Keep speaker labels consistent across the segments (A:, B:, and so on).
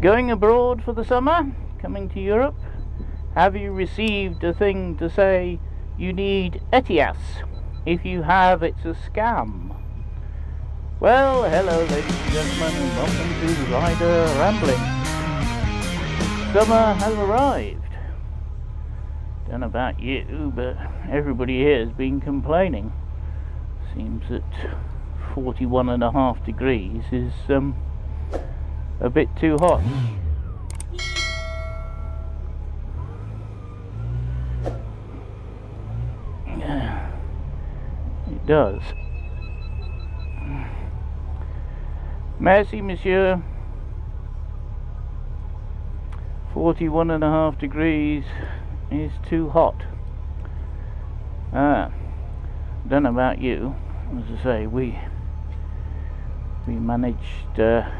A: Going abroad for the summer? Coming to Europe? Have you received a thing to say you need ETIAS? If you have, it's a scam. Well, hello ladies and gentlemen, and welcome to Rider Rambling. Summer has arrived. Don't know about you, but everybody here has been complaining. Seems that 41.5 degrees is a bit too hot. It does. Merci, monsieur. 41.5 degrees is too hot. Don't know about you. As I say, we managed to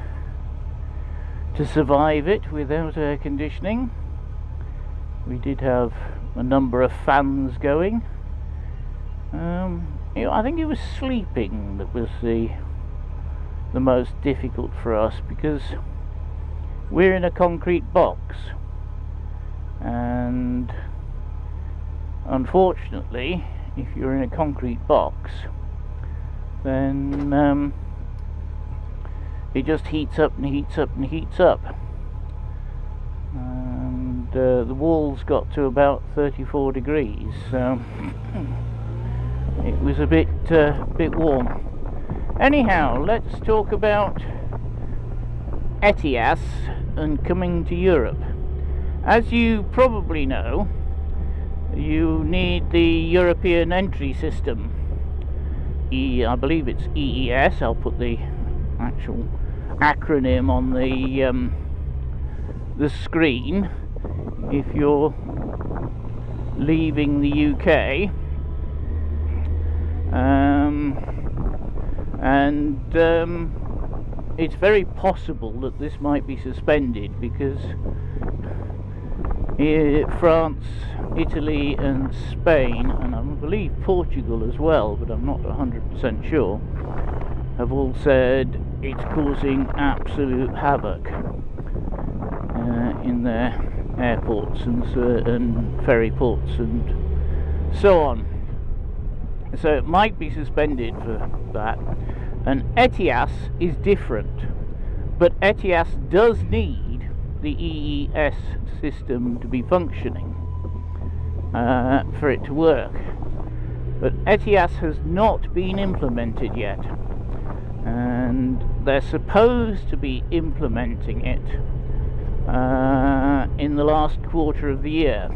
A: survive it without air conditioning. We did have a number of fans going. I think it was sleeping that was the most difficult for us, because we're in a concrete box, and unfortunately, if you're in a concrete box, then it just heats up and heats up and heats up, and the walls got to about 34 degrees, so it was a bit warm. Anyhow, let's talk about ETIAS and coming to Europe. As you probably know, you need the European entry system. I believe it's EES. I'll put the actual acronym on the screen. If you're leaving the UK, it's very possible that this might be suspended, because France, Italy and Spain, and I believe Portugal as well, but I'm not 100% sure, have all said it's causing absolute havoc in their airports and ferry ports and so on. So it might be suspended for that. And ETIAS is different, but ETIAS does need the EES system to be functioning for it to work. But ETIAS has not been implemented yet, and they're supposed to be implementing it in the last quarter of the year.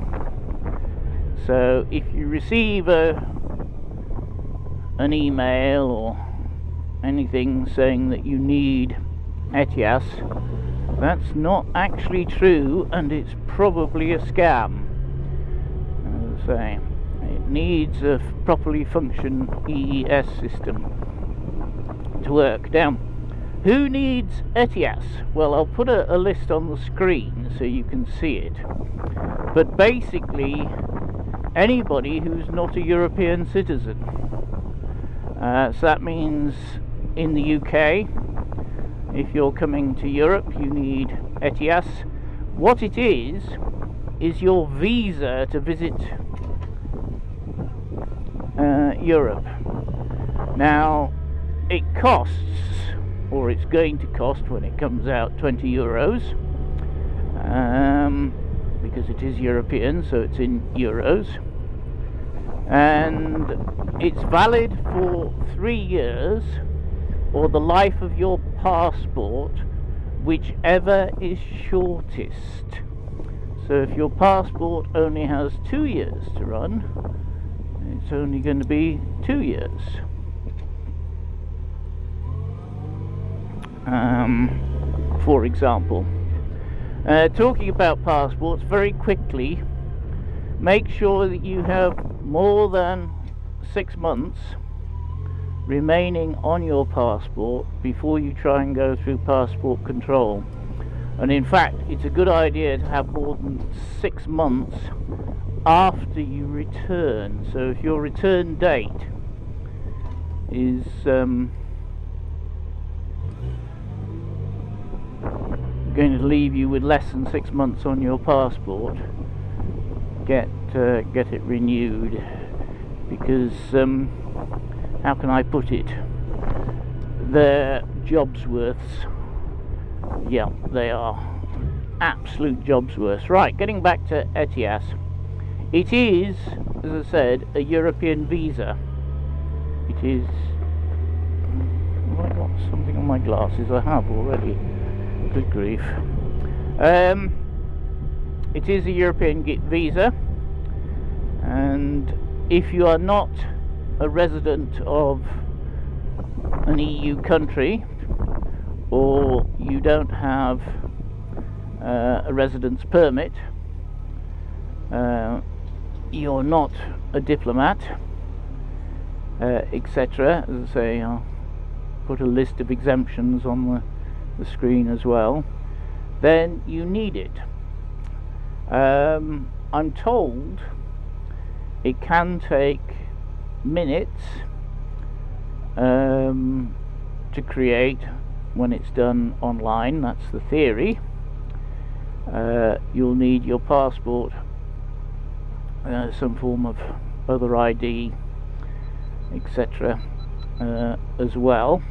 A: So if you receive an email or anything saying that you need ETIAS, that's not actually true, and it's probably a scam. As I say, it needs a properly functioning EES system to work. Now, who needs ETIAS? Well, I'll put a list on the screen so you can see it. But basically, anybody who's not a European citizen. So that means in the UK, if you're coming to Europe, you need ETIAS. What it is your visa to visit Europe. Now, it costs, or it's going to cost when it comes out, 20 euros, because it is European, so it's in euros, and it's valid for 3 years, or the life of your passport, whichever is shortest. So if your passport only has 2 years to run, it's only going to be 2 years. For example, talking about passports, very quickly, make sure that you have more than 6 months remaining on your passport before you try and go through passport control. And in fact, it's a good idea to have more than 6 months after you return. So if your return date is going to leave you with less than 6 months on your passport, get it renewed, because how can I put it, they're job's worths. Yeah, they are absolute job's worths. Right, getting back to ETIAS. It is, as I said, a European visa. It is... have I got something on my glasses? I have already. Good grief. It is a European visa, and if you are not a resident of an EU country, or you don't have a residence permit, you're not a diplomat, etc. As I say, I'll put a list of exemptions on the screen as well. Then you need it. I'm told it can take minutes to create when it's done online. That's the theory. You'll need your passport, some form of other ID, etc. As well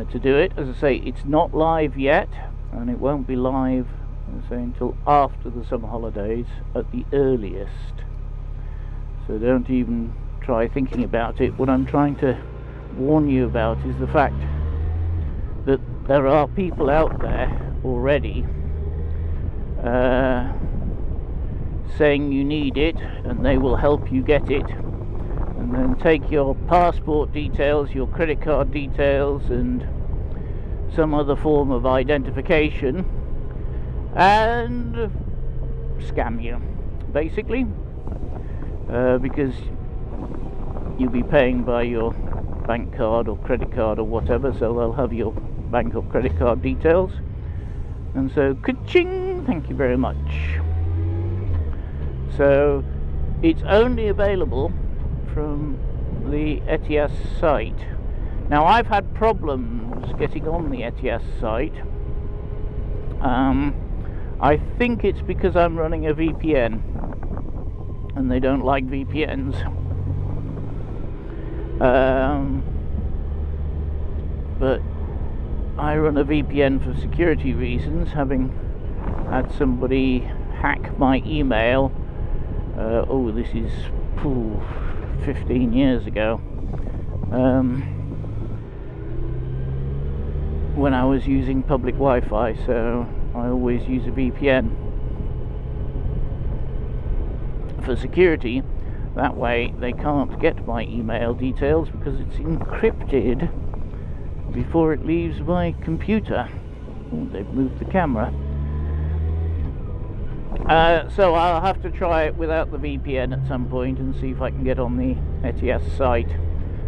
A: to do it. As I say, it's not live yet, and it won't be live, as I say, until after the summer holidays at the earliest. So don't even try thinking about it. What I'm trying to warn you about is the fact that there are people out there already saying you need it, and they will help you get it, and then take your passport details, your credit card details, and some other form of identification, and scam you, basically, because you'll be paying by your bank card or credit card or whatever, so they'll have your bank or credit card details, and so ka-ching, thank you very much. So it's only available from the ETIAS site. Now, I've had problems getting on the ETIAS site. I think it's because I'm running a VPN, and they don't like VPNs. But I run a VPN for security reasons, having had somebody hack my email. Oh, this is 15 years ago, when I was using public Wi-Fi, so I always use a VPN for security. That way they can't get my email details, because it's encrypted before it leaves my computer. Oh, they've moved the camera. So I'll have to try it without the VPN at some point and see if I can get on the ETIAS site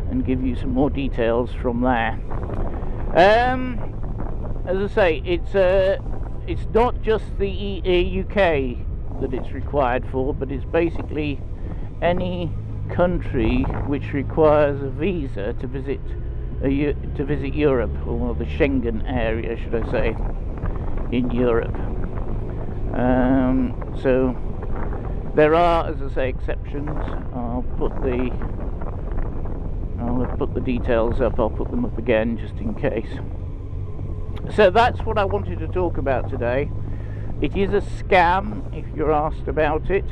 A: and give you some more details from there. As I say, it's not just the UK that it's required for, but it's basically any country which requires a visa to visit Europe, or the Schengen Area, should I say, in Europe. So there are, as I say, exceptions. I'll put the details up. I'll put them up again just in case. So that's what I wanted to talk about today. It is a scam, if you're asked about it,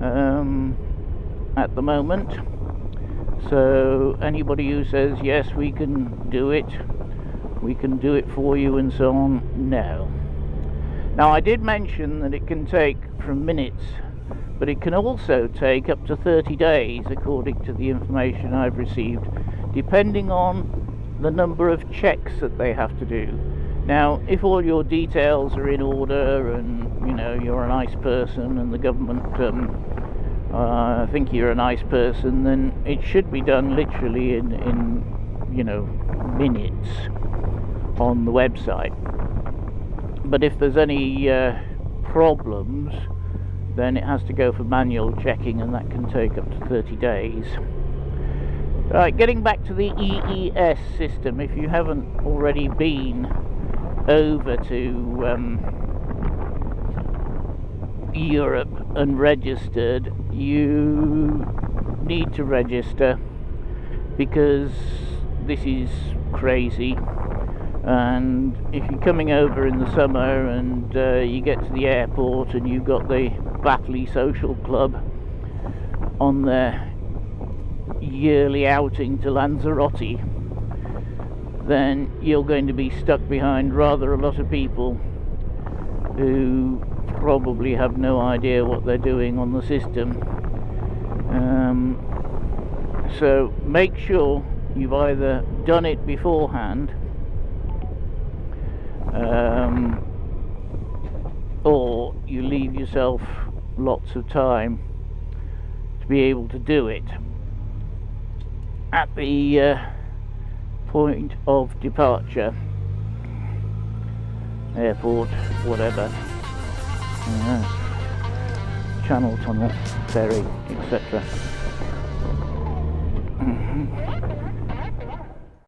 A: at the moment. So anybody who says yes, we can do it for you and so on, no. Now, I did mention that it can take from minutes, but it can also take up to 30 days, according to the information I've received, depending on the number of checks that they have to do. Now, if all your details are in order, and you know you're a nice person, and the government think you're a nice person, then it should be done literally in minutes on the website. But if there's any problems, then it has to go for manual checking, and that can take up to 30 days. Right, getting back to the EES system, if you haven't already been over to Europe and registered, you need to register, because this is crazy. And if you're coming over in the summer and you get to the airport and you've got the 𝗪𝗲 Social Club on their yearly outing to Lanzarote, then you're going to be stuck behind rather a lot of people who probably have no idea what they're doing on the system. So make sure you've either done it beforehand or you leave yourself lots of time to be able to do it at the point of departure, airport, whatever, channel, tunnel, ferry, etc.